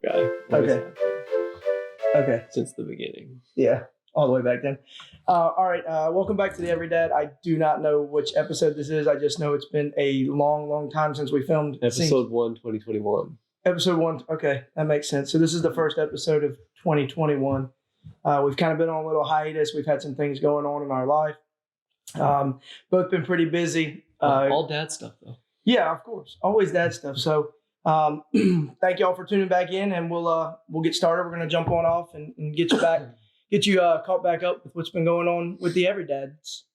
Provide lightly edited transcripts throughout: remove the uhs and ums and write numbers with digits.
guy. Okay. Okay. Since the beginning. Yeah, all the way back then. All right, welcome back to the Every Dad. I do not know which episode this is. I just know it's been a long, long time since we filmed. Episode 1, 2021. Episode 1. Okay, that makes sense. So this is the first episode of 2021. We've kind of been on a little hiatus. We've had some things going on in our life. Both been pretty busy. All dad stuff, though. Yeah, of course. Always dad stuff. So thank y'all for tuning back in, and we'll get started. We're gonna jump on off and get you caught back up with what's been going on with the Every Dads.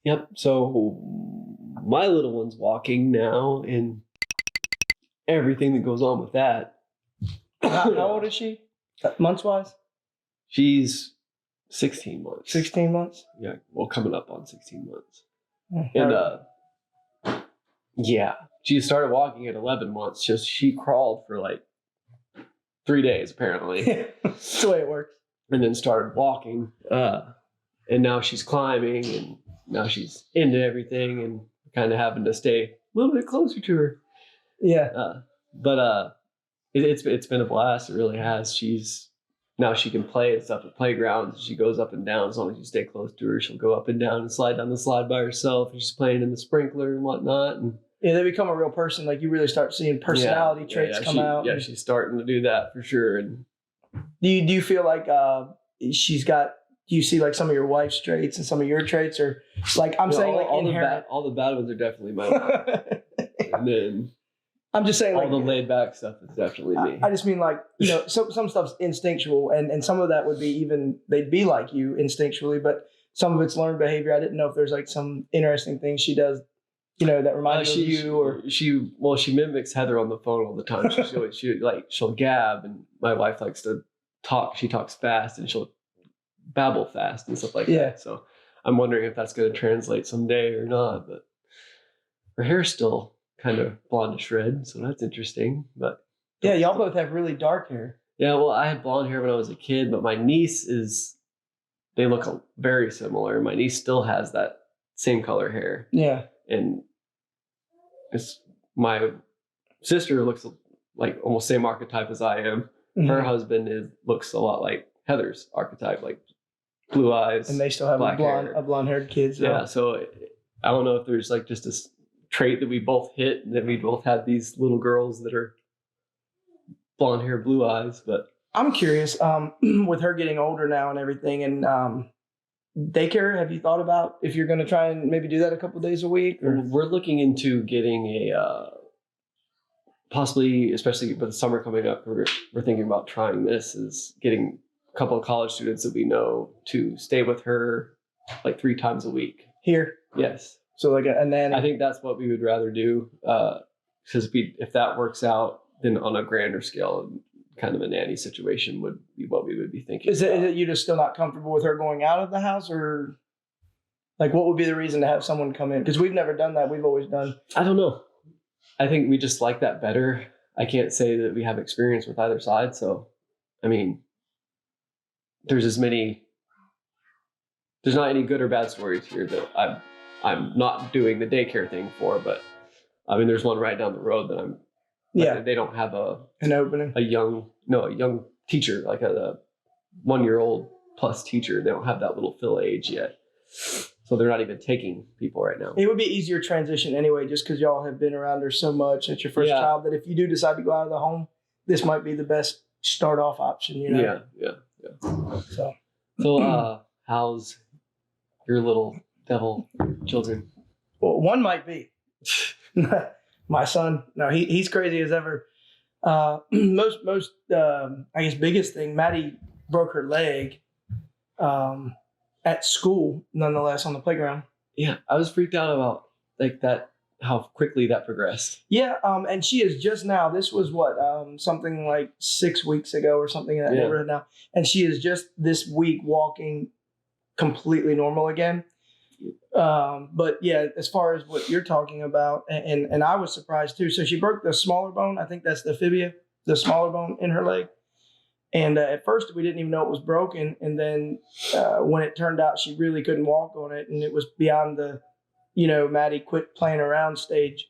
Yep. So my little one's walking now, and everything that goes on with that. How old is she? Months wise? She's 16 months. 16 months? Yeah. Well, coming up on 16 months. Mm-hmm. And yeah, she started walking at 11 months. She crawled for like 3 days apparently. That's the way it works. And then started walking. And now she's climbing, and now she's into everything, and kind of having to stay a little bit closer to her. Yeah. But it's been a blast. It really has. Now she can play and stuff at playgrounds. She goes up and down as long as you stay close to her. She'll go up and down and slide down the slide by herself. And she's playing in the sprinkler and whatnot. And yeah, they become a real person. Like you really start seeing personality traits come out. Yeah, she's starting to do that for sure. And do you feel like she's got? Do you see like some of your wife's traits and some of your traits, or like I'm saying like inherent? All the bad ones are definitely mine. And then I'm just saying all like the laid back stuff is definitely me. I just mean like, some stuff's instinctual, and some of that would be they'd be like you instinctually, but some of it's learned behavior. I didn't know if there's like some interesting things she does, that reminds you of you, or she mimics Heather on the phone all the time. She'll gab, and my wife likes to talk. She talks fast, and she'll babble fast and stuff like that. So I'm wondering if that's going to translate someday or not. But her hair's still kind of blondish red, so that's interesting. But yeah, y'all both have really dark hair. Yeah, well, I had blonde hair when I was a kid, but my niece they look very similar. My niece still has that same color hair. Yeah. And my sister looks like almost same archetype as I am. Mm-hmm. Her husband looks a lot like Heather's archetype, like blue eyes. And they still have blonde haired kids. Yeah, so I don't know if there's like just a trait that we both hit, and that we both have these little girls that are blonde hair, blue eyes. But I'm curious, with her getting older now and everything, and daycare, have you thought about if you're going to try and maybe do that a couple of days a week? Or? We're looking into getting possibly, especially with the summer coming up, we're thinking about trying this, is getting a couple of college students that we know to stay with her like 3 times a week. Here? Yes. So like a nanny? I think that's what we would rather do, because if that works out, then on a grander scale, kind of a nanny situation would be what we would be thinking. Is it you just still not comfortable with her going out of the house, or like what would be the reason to have someone come in? Because we've never done that. We've always done. I don't know. I think we just like that better. I can't say that we have experience with either side. So, I mean, there's not any good or bad stories here that I'm not doing the daycare thing for, but I mean, there's one right down the road that I'm. Yeah. They don't have an opening. A young teacher, like a 1-year-old plus teacher. They don't have that little fill age yet. So they're not even taking people right now. It would be easier transition anyway, just because y'all have been around her so much. It's your first child, that if you do decide to go out of the home, this might be the best start off option, Yeah. So how's your little devil children? Well, one might be. My son, no, he's crazy as ever. Most I guess biggest thing, Maddie broke her leg at school, nonetheless, on the playground. Yeah, I was freaked out about like that, how quickly that progressed. Yeah, and she is just now, this was what, something like 6 weeks ago or something in that neighborhood now. And she is just this week walking completely normal again. But yeah, as far as what you're talking about, and I was surprised too. So she broke the smaller bone. I think that's the fibia, the smaller bone in her leg. And at first we didn't even know it was broken. And then when it turned out she really couldn't walk on it, and it was beyond the, Maddie quit playing around stage.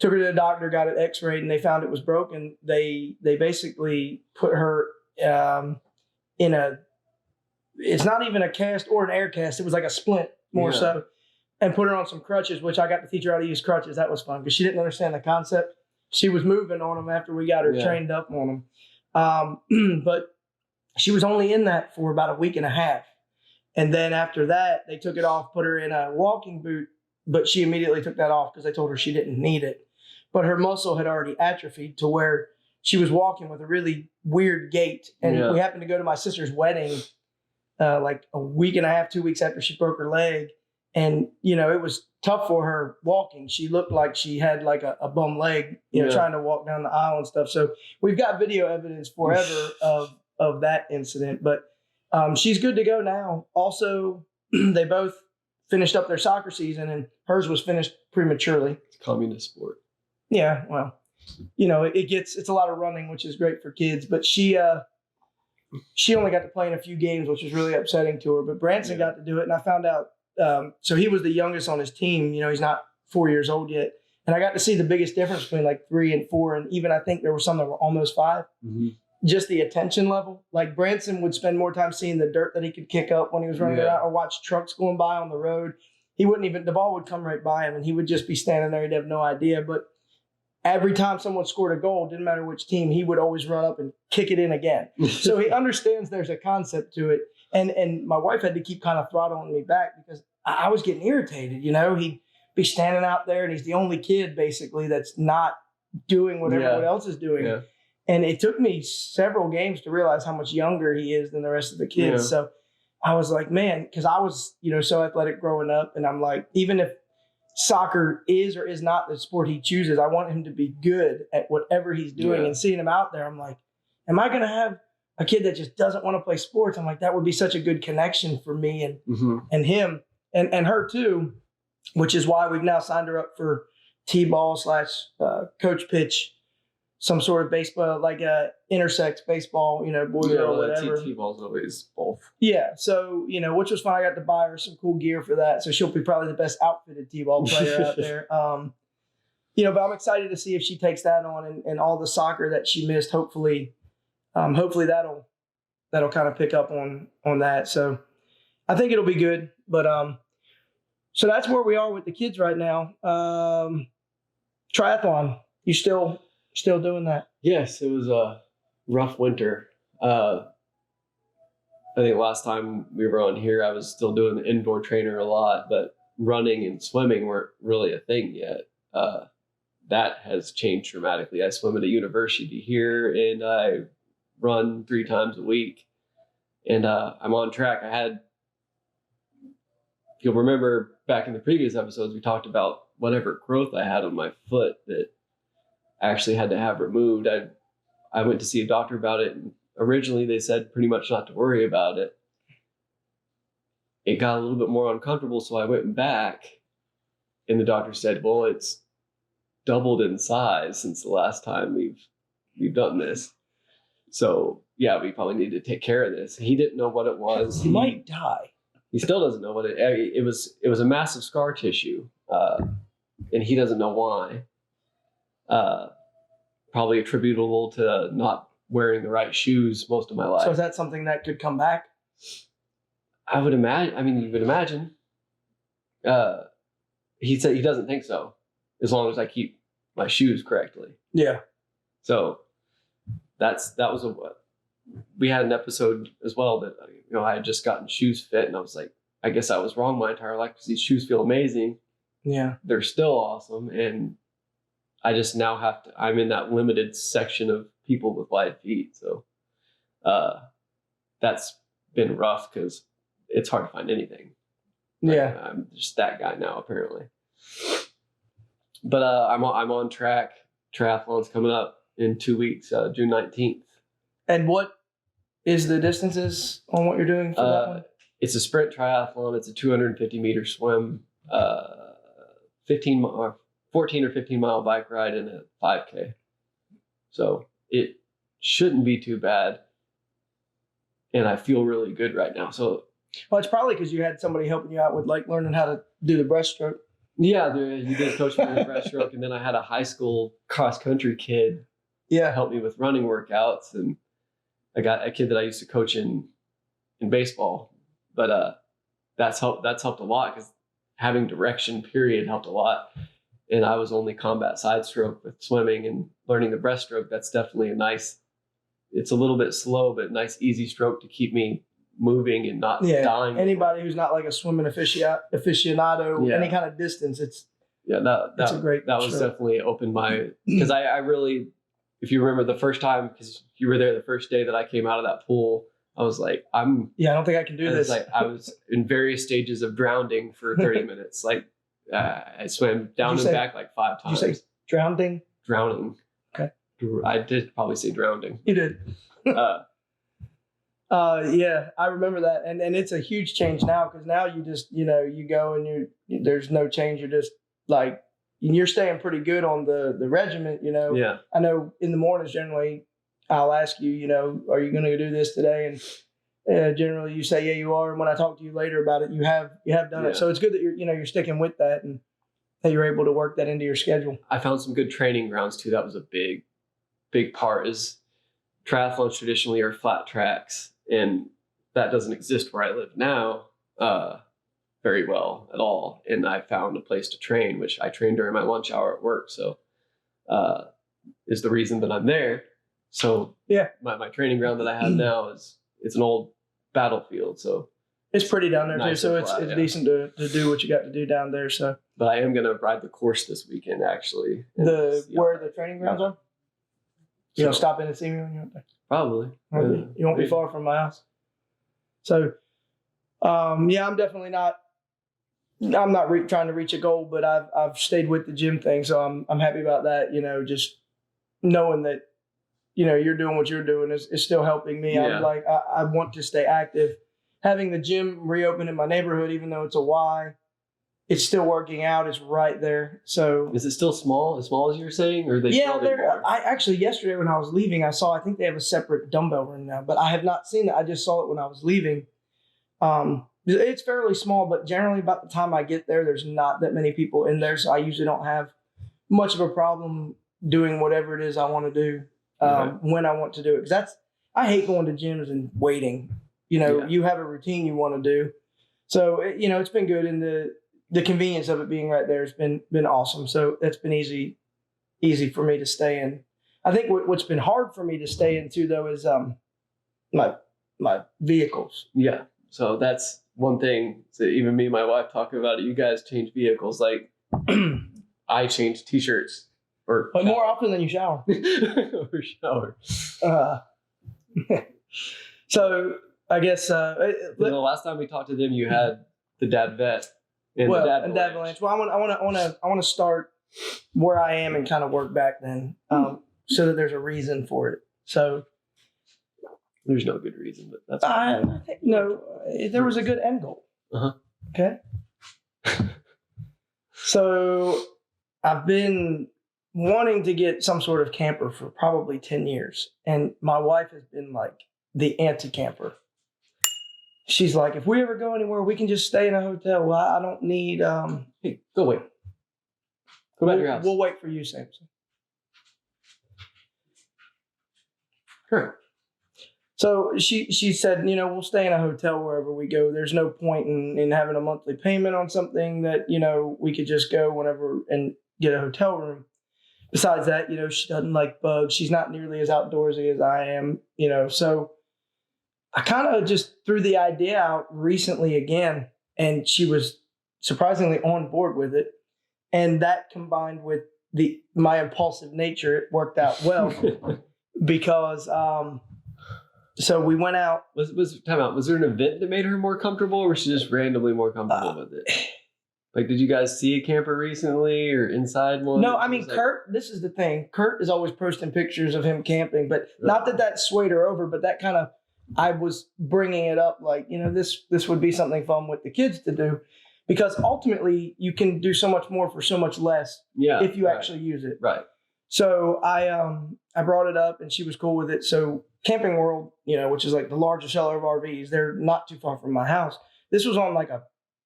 Took her to the doctor, got it x-rayed, and they found it was broken. They basically put her in a, it's not even a cast or an air cast. It was like a splint more so, and put her on some crutches, which I got to teach her how to use crutches. That was fun because she didn't understand the concept. She was moving on them after we got her trained up on them. But she was only in that for about a week and a half. And then after that, they took it off, put her in a walking boot, but she immediately took that off because they told her she didn't need it. But her muscle had already atrophied to where she was walking with a really weird gait. And we happened to go to my sister's wedding like a week and a half, 2 weeks after she broke her leg. And, you know, it was tough for her walking. She looked like she had like a bum leg, you know, trying to walk down the aisle and stuff. So we've got video evidence forever of that incident. But she's good to go now. Also, they both finished up their soccer season, and hers was finished prematurely. It's a communist sport. Yeah, well, you know, it's a lot of running, which is great for kids. But she only got to play in a few games, which was really upsetting to her. But Branson got to do it, and I found out. So he was the youngest on his team. You know, he's not 4 years old yet. And I got to see the biggest difference between like 3 and 4. And even I think there were some that were almost 5. Mm-hmm. Just the attention level. Like Branson would spend more time seeing the dirt that he could kick up when he was running around, or watch trucks going by on the road. He wouldn't even, the ball would come right by him and he would just be standing there. He'd have no idea. But every time someone scored a goal, didn't matter which team, he would always run up and kick it in again. So he understands there's a concept to it. And my wife had to keep kind of throttling me back because I was getting irritated. You know, he'd be standing out there and he's the only kid basically that's not doing what everyone else is doing. Yeah. And it took me several games to realize how much younger he is than the rest of the kids. Yeah. So I was like, man, because I was, you know, so athletic growing up. And I'm like, even if soccer is or is not the sport he chooses, I want him to be good at whatever he's doing. And seeing him out there, I'm like, am I going to have a kid that just doesn't want to play sports? I'm like, that would be such a good connection for me and him and her too, which is why we've now signed her up for T-ball / coach pitch, some sort of baseball, like intersex baseball, you know, boy, girl, whatever. T-ball's always both. Yeah. So, you know, which was fun. I got to buy her some cool gear for that. So she'll be probably the best outfitted T-ball player out there. You know, but I'm excited to see if she takes that on and all the soccer that she missed. Hopefully that'll kind of pick up on that. So I think it'll be good. But so that's where we are with the kids right now. Triathlon, you still doing that? Yes, it was a rough winter. I think last time we were on here, I was still doing the indoor trainer a lot, but running and swimming weren't really a thing yet. That has changed dramatically. I swim at a university here, and I run 3 times a week, and I'm on track. If you'll remember back in the previous episodes, we talked about whatever growth I had on my foot that I actually had to have removed. I went to see a doctor about it, and originally they said pretty much not to worry about it. It got a little bit more uncomfortable, so I went back, and the doctor said, well, it's doubled in size since the last time we've done this. So yeah, we probably need to take care of this. He didn't know what it was. He might die. He still doesn't know what it was. It was a massive scar tissue, and he doesn't know why. Probably attributable to not wearing the right shoes most of my life. So is that something that could come back? I would imagine. I mean, you would imagine. He said he doesn't think so, as long as I keep my shoes correctly. Yeah. So we had an episode as well that, you know, I had just gotten shoes fit, and I was like, I guess I was wrong my entire life because these shoes feel amazing. Yeah. They're still awesome. And I just now I'm in that limited section of people with wide feet. So that's been rough because it's hard to find anything. Yeah. I'm just that guy now, apparently. But I'm on track. Triathlon's coming up in 2 weeks, June 19th. And what is the distances on what you're doing for that one? It's a sprint triathlon. It's a 250-meter swim, 14 or 15-mile bike ride, and a 5K. So it shouldn't be too bad. And I feel really good right now. So, well, it's probably because you had somebody helping you out with like learning how to do the breaststroke. Yeah, he did coach me in the breaststroke, and then I had a high school cross country kid help me with running workouts, and I got a kid that I used to coach in baseball, but that's helped a lot because having direction period helped a lot. And I was only combat side stroke with swimming, and learning the breaststroke. That's definitely it's a little bit slow, but nice, easy stroke to keep me moving and not dying. Anybody who's not like a swimming aficionado, any kind of distance, that's a great. That was definitely opened my, because I really, if you remember the first time, because you were there the first day that I came out of that pool, I was like, I don't think I can do this. Like, I was in various stages of drowning for 30 minutes. Like, I swam down and back like 5 times. Did you say drowning? Drowning. Okay. I did probably say drowning. You did. Yeah, I remember that. And it's a huge change now, because now you just, you go and there's no change. You're just like, you're staying pretty good on the regiment, Yeah. I know in the mornings, generally, I'll ask you, are you going to do this today? And generally you say, yeah, you are. And when I talk to you later about it, you have done it. So it's good that you're sticking with that, and that you're able to work that into your schedule. I found some good training grounds too. That was a big part. Is triathlons traditionally are flat tracks, and that doesn't exist where I live now very well at all. And I found a place to train, which I train during my lunch hour at work. So is the reason that I'm there. So yeah, my training ground that I have now it's an old battlefield. So it's pretty down there too. So it's decent to do what you got to do down there. So, but I am going to ride the course this weekend, actually. Where the training grounds are? You'll stop in and see me when you're up there? Probably. You won't be far from my house. So, I'm definitely not. I'm not trying to reach a goal, but I've stayed with the gym thing, so I'm happy about that. Just knowing that you're doing what you're doing is still helping me. Yeah. I'm like, I want to stay active. Having the gym reopen in my neighborhood, even though it's a Y, it's still working out. It's right there. So is it still small? As small as you were saying, or I actually yesterday when I was leaving, I think they have a separate dumbbell room now, but I have not seen it. I just saw it when I was leaving. It's fairly small, but generally about the time I get there, there's not that many people in there, so I usually don't have much of a problem doing whatever it is I want to do when I want to do it. Because I hate going to gyms and waiting. You have a routine you want to do, so it's been good, and the convenience of it being right there has been awesome. So it's been easy for me to stay in. I think what's been hard for me to stay into though is my vehicles. Yeah. So that's one thing. So even me and my wife talk about it. You guys change vehicles. Like I change t-shirts but more often than you shower. Or shower. So I guess the last time we talked to them, you had the dad vet and dad avalanche. Well, I want to start where I am and kind of work back then, so that there's a reason for it. So there's no good reason, but that's I think there was a good end goal. Okay. So I've been wanting to get some sort of camper for probably 10 years, and my wife has been like the anti-camper. She's like, if we ever go anywhere, we can just stay in a hotel. Well, I don't need. Hey, go wait. Go back to your house. We'll wait for you, Samson. Sure. So she said, we'll stay in a hotel wherever we go. There's no point in having a monthly payment on something that, we could just go whenever and get a hotel room. Besides that, she doesn't like bugs. She's not nearly as outdoorsy as I am, so I kind of just threw the idea out recently again, and she was surprisingly on board with it. And that combined with my impulsive nature, it worked out well because, so we went out. Time out. Was there an event that made her more comfortable, or was she just randomly more comfortable with it? Like, did you guys see a camper recently or inside one? No, I mean, Kurt, this is the thing. Kurt is always posting pictures of him camping, but not that swayed her over, but that kind of, I was bringing it up like, this would be something fun with the kids to do, because ultimately you can do so much more for so much less if you actually use it. Right. So I brought it up and she was cool with it. So Camping World, which is like the largest seller of RVs, they're not too far from my house. This was on like a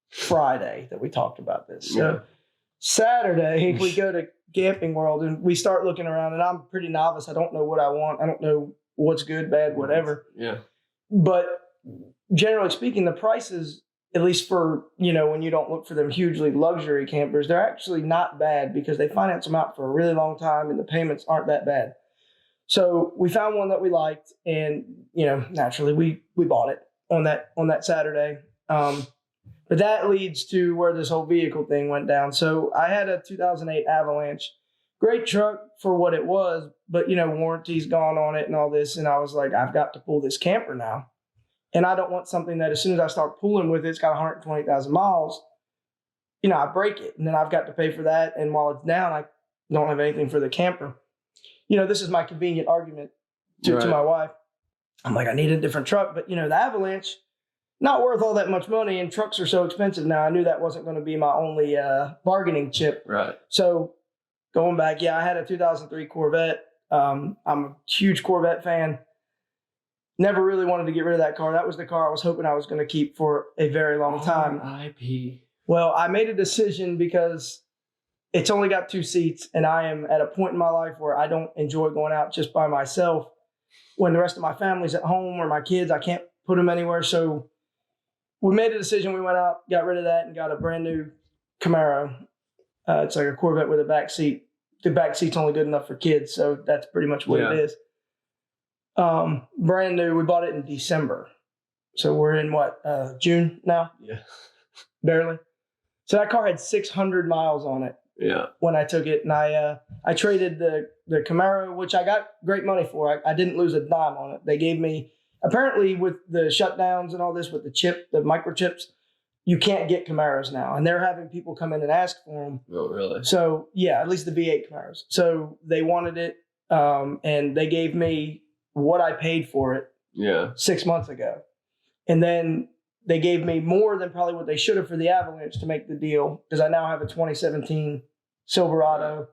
Friday that we talked about this. So Saturday, we go to Camping World and we start looking around, and I'm pretty novice. I don't know what I want. I don't know what's good, bad, whatever. Yeah. But generally speaking, the prices, at least for, when you don't look for them hugely luxury campers, they're actually not bad because they finance them out for a really long time and the payments aren't that bad. So we found one that we liked, and, naturally we bought it on that Saturday. But that leads to where this whole vehicle thing went down. So I had a 2008 Avalanche, great truck for what it was, but warranty's gone on it and all this. And I was like, I've got to pull this camper now. And I don't want something that as soon as I start pulling with it, it's got 120,000 miles, I break it. And then I've got to pay for that. And while it's down, I don't have anything for the camper. This is my convenient argument to my wife. I'm like, I need a different truck. But, the Avalanche, not worth all that much money, and trucks are so expensive now. I knew that wasn't going to be my only bargaining chip. Right. So going back, I had a 2003 Corvette. I'm a huge Corvette fan. Never really wanted to get rid of that car. That was the car I was hoping I was going to keep for a very long time. R.I.P. Well, I made a decision because it's only got 2 seats, and I am at a point in my life where I don't enjoy going out just by myself. When the rest of my family's at home or my kids, I can't put them anywhere. So we made a decision. We went out, got rid of that, and got a brand new Camaro. It's like a Corvette with a back seat. The back seat's only good enough for kids, so that's pretty much what it is. Brand new. We bought it in December, so we're in June now? Yeah, barely. So that car had 600 miles on it. Yeah. When I took it, and I traded the Camaro, which I got great money for. I didn't lose a dime on it. They gave me. Apparently, with the shutdowns and all this, with the microchips, you can't get Camaros now. And they're having people come in and ask for them. Oh, really? So, at least the V8 Camaros. So they wanted it, and they gave me what I paid for it 6 months ago. And then they gave me more than probably what they should have for the Avalanche to make the deal, because I now have a 2017 Silverado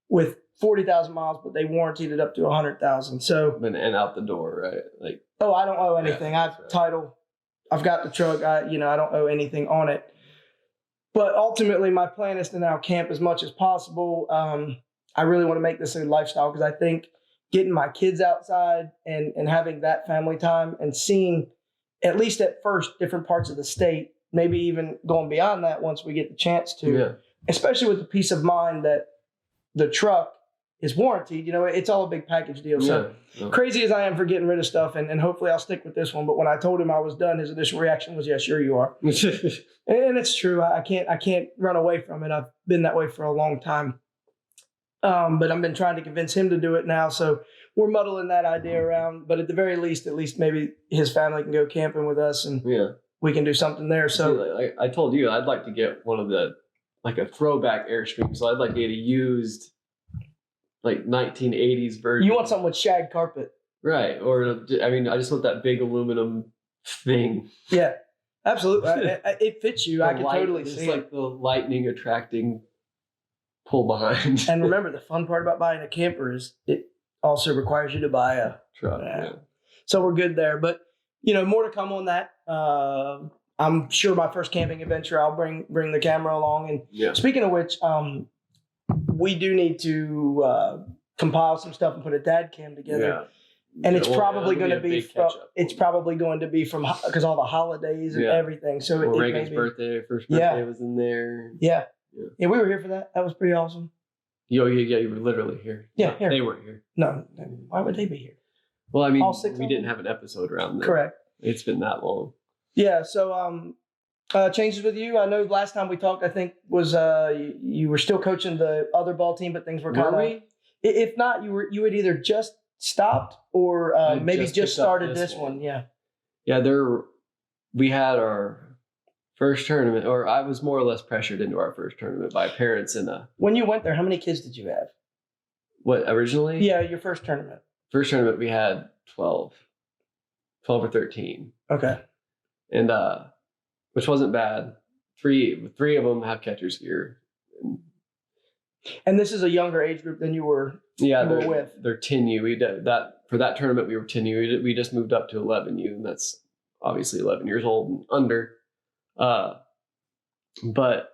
with 40,000 miles, but they warranted it up to 100,000. So and out the door, right? Like, I don't owe anything. I've title. I've got the truck. I don't owe anything on it. But ultimately, my plan is to now camp as much as possible. I really want to make this a lifestyle, because I think getting my kids outside and having that family time and seeing, at least at first, different parts of the state, maybe even going beyond that once we get the chance to, especially with the peace of mind that the truck is warranted. It's all a big package deal. So crazy as I am for getting rid of stuff, and hopefully I'll stick with this one. But when I told him I was done, his initial reaction was, "Yeah, sure you are." And it's true. I can't run away from it. I've been that way for a long time. But I've been trying to convince him to do it now. So we're muddling that idea around. But at the very least, maybe his family can go camping with us, and we can do something there. So I told you I'd like to get one of a throwback Airstream. So I'd like to get a used 1980s version. You want something with shag carpet. Right. Or, I just want that big aluminum thing. Yeah, absolutely. It fits you. I can totally see it. Like the lightning attracting pull behind. And remember, the fun part about buying a camper is it also requires you to buy a truck. So we're good there. But, more to come on that. I'm sure my first camping adventure, I'll bring the camera along. And speaking of which, we do need to compile some stuff and put a dad cam together. And it's probably going to be from because all the holidays and everything. So Reagan's first birthday was in there. Yeah, we were here for that. That was pretty awesome. You were literally here. Yeah, here. They weren't here. No, why would they be here? Well, we didn't have an episode around there. Correct. It's been that long. Yeah. So, changes with you. I know last time we talked, I think was you were still coaching the other ball team, but things were kind of. If not, you had either just stopped or maybe just started this one. Yeah. Yeah. We had our first tournament, or I was more or less pressured into our first tournament by parents. When you went there, how many kids did you have? What, originally? Yeah, your first tournament. First tournament, we had 12 or 13. Okay. And which wasn't bad. Three of them have catcher's gear. And this is a younger age group than you were. Yeah, they're 10U. We did that for that tournament. We were 10U. We just moved up to 11U, and that's obviously 11 years old and under. But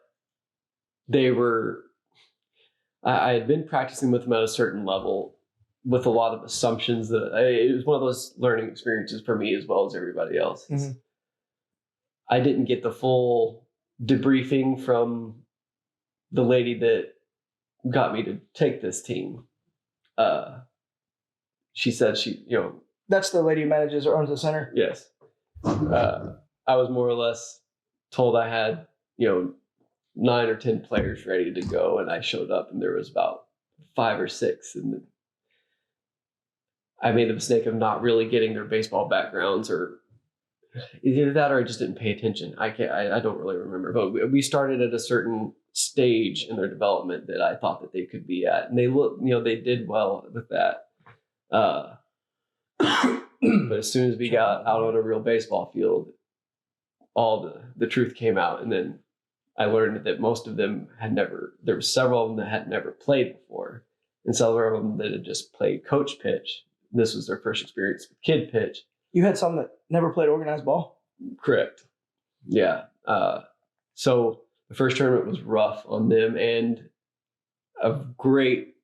I had been practicing with them at a certain level with a lot of assumptions that it was one of those learning experiences for me as well as everybody else. Mm-hmm. I didn't get the full debriefing from the lady that got me to take this team. She said that's the lady who manages or owns the center. Yes. I was more or less told I had, 9 or 10 players ready to go, and I showed up and there was about 5 or 6, and I made the mistake of not really getting their baseball backgrounds, or either that or I just didn't pay attention. I don't really remember, but we started at a certain stage in their development that I thought that they could be at, and they did well with that. But as soon as we got out on a real baseball field, all the truth came out, and then I learned that most of them there were several of them that had never played before, and several of them that had just played coach pitch. This was their first experience with kid pitch. You had some that never played organized ball? Correct. Yeah. So the first tournament was rough on them, and a great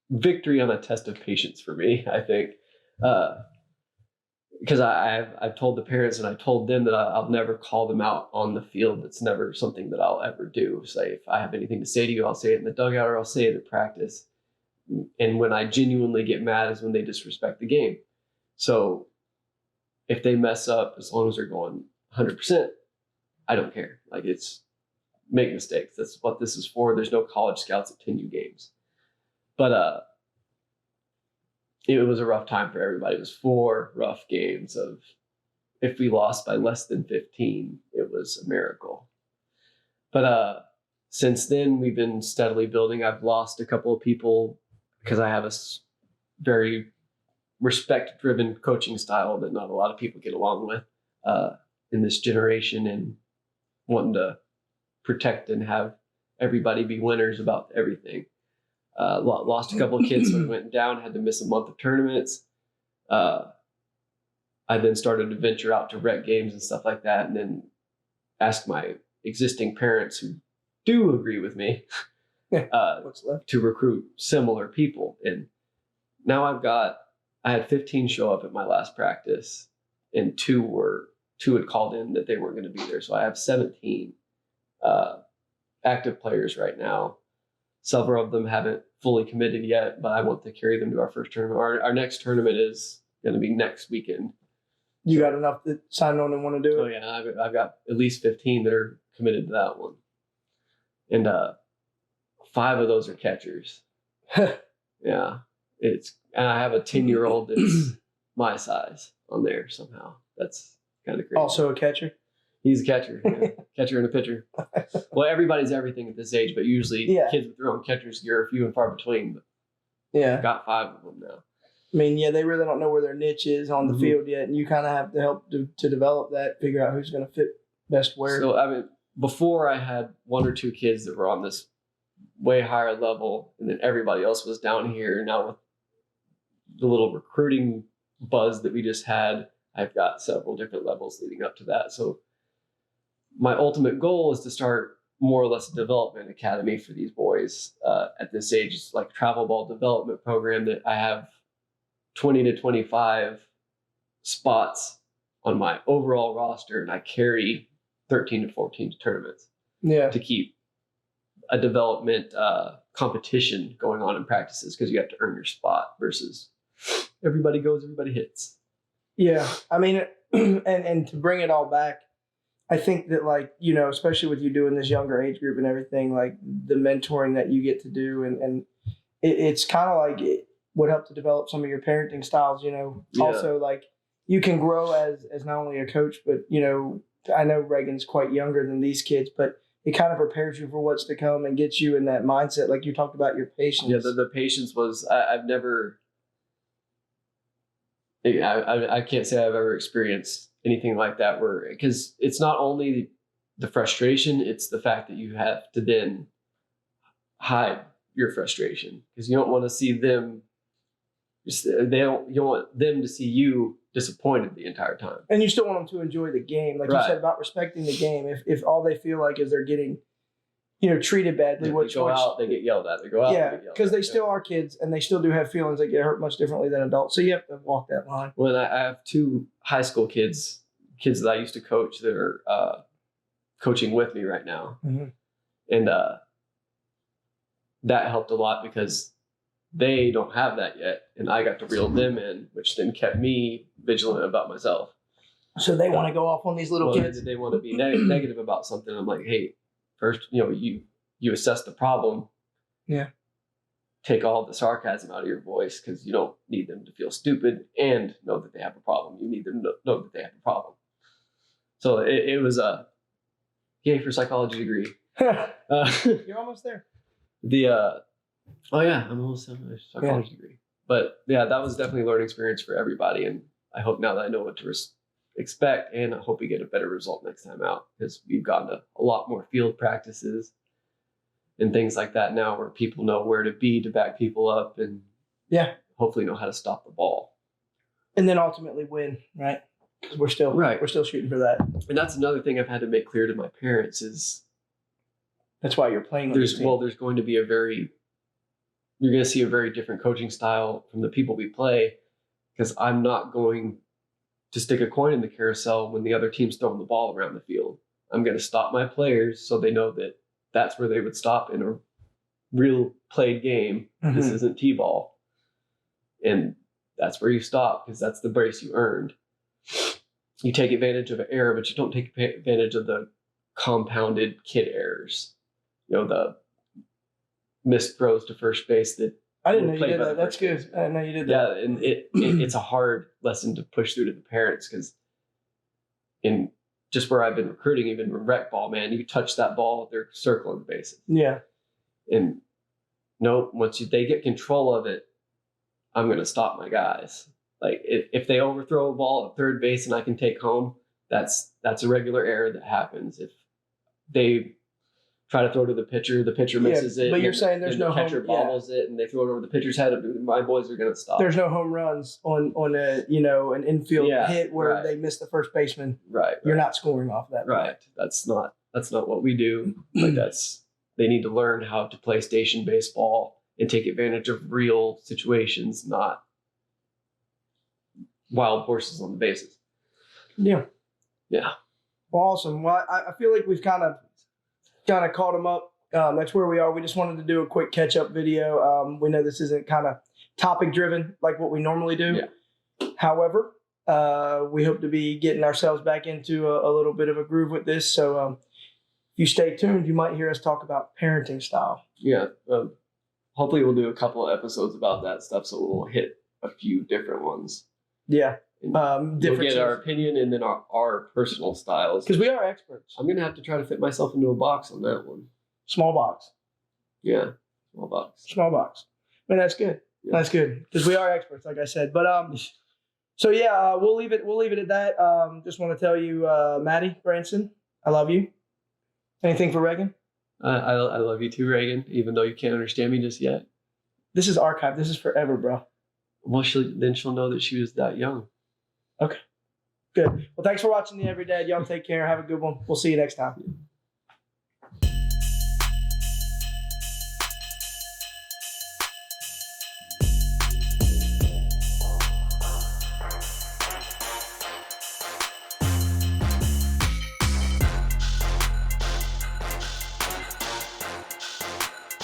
victory on a test of patience for me, I think. Because I've told the parents and I told them that I'll never call them out on the field. It's never something that I'll ever do. Say, if I have anything to say to you, I'll say it in the dugout or I'll say it at practice. And when I genuinely get mad is when they disrespect the game. So if they mess up, as long as they're going 100%, I don't care. Like, it's make mistakes. That's what this is for. There's no college scouts at 10U games. But it was a rough time for everybody. It was 4 rough games of, if we lost by less than 15, it was a miracle. But since then, we've been steadily building. I've lost a couple of people because I have a very respect-driven coaching style that not a lot of people get along with in this generation, and wanting to protect and have everybody be winners about everything. Lost a couple of kids, so I went down, had to miss a month of tournaments. I then started to venture out to rec games and stuff like that, and then asked my existing parents, who do agree with me, to recruit similar people. And now I had 15 show up at my last practice, and 2 had called in that they weren't going to be there. So I have 17 active players right now. Several of them haven't fully committed yet, but I want to carry them to our first tournament. Our next tournament is going to be next weekend. You got enough that sign on and want to do it? Oh yeah, I've got at least 15 that are committed to that one, and 5 of those are catchers. Yeah, and I have a 10-year-old that's my size on there somehow. That's kind of crazy. Also a catcher? He's a catcher, yeah. Catcher and a pitcher. Well, everybody's everything at this age, but usually kids with their own catcher's gear are few and far between. But I've got 5 of them now. I mean, they really don't know where their niche is on the field yet, and you kind of have to help to develop that, figure out who's going to fit best where. So, I mean, before I had 1 or 2 kids that were on this way higher level, and then everybody else was down here. Now with the little recruiting buzz that we just had, I've got several different levels leading up to that. So my ultimate goal is to start more or less a development academy for these boys at this age. It's like a travel ball development program that I have 20 to 25 spots on my overall roster, and I carry 13 to 14 tournaments to keep a development competition going on in practices, because you have to earn your spot versus everybody goes, everybody hits. Yeah. I mean, and to bring it all back, I think that, like, especially with you doing this younger age group and everything, like the mentoring that you get to do, and it's kind of like it would help to develop some of your parenting styles, Also, like, you can grow as not only a coach, but, I know Reagan's quite younger than these kids, but it kind of prepares you for what's to come and gets you in that mindset. Like you talked about your patience. Yeah, the patience was, I've never, I can't say I've ever experienced anything like that, because it's not only the frustration, it's the fact that you have to then hide your frustration, because you don't want to see them, you don't want them to see you disappointed the entire time. And you still want them to enjoy the game. Like you said about respecting the game. If all they feel like is they're getting treated badly. They go out, they get yelled at. They go out, yeah, because they still are kids and they still do have feelings that get hurt much differently than adults. So you have to walk that line. Well, I have 2 high school kids that I used to coach that are coaching with me right now, and that helped a lot because they don't have that yet, and I got to reel them in, which then kept me vigilant about myself. So they want to go off on these little kids. They want to be negative about something. I'm like, hey, first, you assess the problem. Yeah. Take all the sarcasm out of your voice because you don't need them to feel stupid and know that they have a problem. You need them to know that they have a problem. So it was a yay for psychology degree. You're almost there. Oh yeah, I'm almost done with a psychology degree. But yeah, that was definitely a learning experience for everybody. And I hope now that I know what to expect, and I hope we get a better result next time out because we've gotten a lot more field practices and things like that now where people know where to be to back people up and hopefully know how to stop the ball. And then ultimately win, right? Because we're still shooting for that. And that's another thing I've had to make clear to my parents is that's why you're playing with this team. Well, there's going to be you're going to see a very different coaching style from the people we play because I'm not going to stick a coin in the carousel when the other team's throwing the ball around the field. I'm going to stop my players so they know that that's where they would stop in a real played game. This isn't T-ball. And that's where you stop because that's the brace you earned. You take advantage of an error, but you don't take advantage of the compounded kid errors. The missed throws to first base that I didn't know you did that. That's good. I didn't know you did that. Yeah, and it's a hard lesson to push through to the parents because in just where I've been recruiting, even in rec ball, man, you touch that ball, they're circling the bases. Yeah. And once they get control of it, I'm going to stop my guys. Like if they overthrow a ball at third base and I can take home, that's a regular error that happens. If they try to throw to the pitcher misses it. But you're saying there's no catcher bobbles it and they throw it over the pitcher's head. My boys are going to stop. There's no home runs on an infield hit where they miss the first baseman. Right. You're not scoring off that. Right. That's not what we do. Like they need to learn how to play station baseball and take advantage of real situations, not wild horses on the bases. Yeah. Yeah. Well, awesome. Well, I feel like we've kind of caught them up. That's where we are. We just wanted to do a quick catch-up video. We know this isn't kind of topic-driven like what we normally do. Yeah. However, we hope to be getting ourselves back into a little bit of a groove with this. So if you stay tuned, you might hear us talk about parenting style. Yeah. Hopefully we'll do a couple of episodes about that stuff, so we'll hit a few different ones. Yeah. We'll get our opinion and then our personal styles. Because we are experts. I'm going to have to try to fit myself into a box on that one. Small box. Yeah. Small box. Small box. But that's good. Yeah. That's good. Because we are experts, like I said. But so yeah, we'll leave it at that. Just want to tell you, Maddie, Branson, I love you. Anything for Reagan? I love you too, Reagan, even though you can't understand me just yet. This is archived. This is forever, bro. Well, she'll know that she was that young. Okay. Good. Well, thanks for watching the Every Dad. Y'all take care. Have a good one. We'll see you next time.